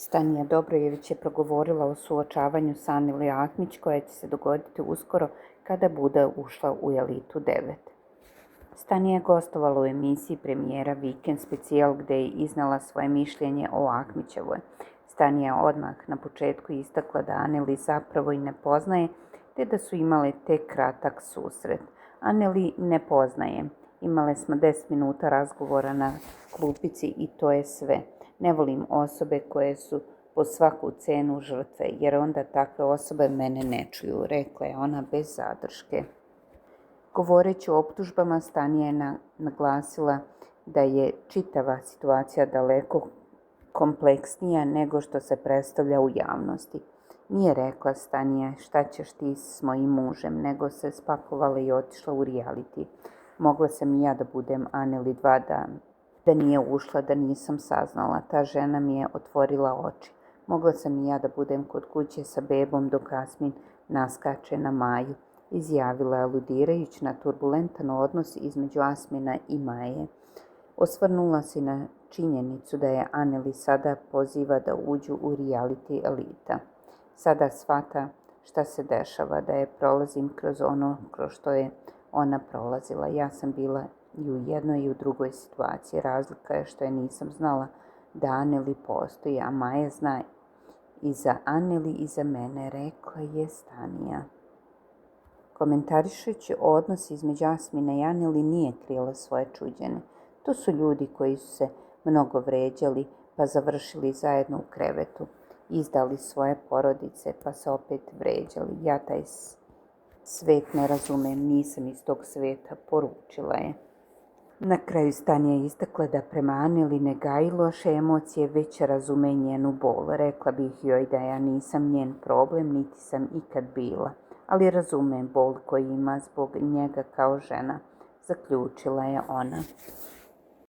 Stanija Dobrojević je progovorila o suočavanju sa Anili Ahmić koja će se dogoditi uskoro kada bude ušla u Elitu 9. Stanija je gostovala u emisiji premijera Vikend specijal gdje je iznala svoje mišljenje o Ahmićevoj. Stanija je odmah na početku istakla da Aneli zapravo i ne poznaje, te da su imale tek kratak susret. Aneli ne poznaje. Imale smo 10 minuta razgovora na klupici i to je sve. Ne volim osobe koje su po svaku cenu žrtve, jer onda takve osobe mene ne čuju, rekla je ona bez zadrške. Govoreći o optužbama, Stanija je naglasila da je čitava situacija daleko kompleksnija nego što se predstavlja u javnosti. Nije rekla Stanija šta ćeš ti s mojim mužem, nego se spakovala i otišla u reality. Mogla sam i ja da budem Aneli 2 dana. Da nije ušla, da nisam saznala. Ta žena mi je otvorila oči. Mogla sam i ja da budem kod kuće sa bebom dok Asmin naskače na Maju, izjavila aludirajući na turbulentan odnos između Asmina i Maje. Osvrnula se na činjenicu da je Aneli sada poziva da uđu u reality Elita. Sada shvata šta se dešava, da je prolazim kroz ono kroz što je ona prolazila. Ja sam bila i u jednoj i u drugoj situaciji. Razlika je što je nisam znala da Aneli postoji, a Maja zna i za Aneli i za mene, rekla je Stanija. Komentarišući odnos između Asmina i Aneli nije krila svoje čuđenje. To su ljudi koji su se mnogo vređali pa završili zajedno u krevetu. Izdali svoje porodice pa se opet vređali. Ja taj svet ne razumem, nisam iz tog sveta, poručila je. Na kraju Stanija je istakla da prema Aneli ne gaji loše emocije, već razume njenu bol. Rekla bih joj da ja nisam njen problem, niti sam ikad bila, ali razumem bol koji ima zbog njega kao žena, zaključila je ona.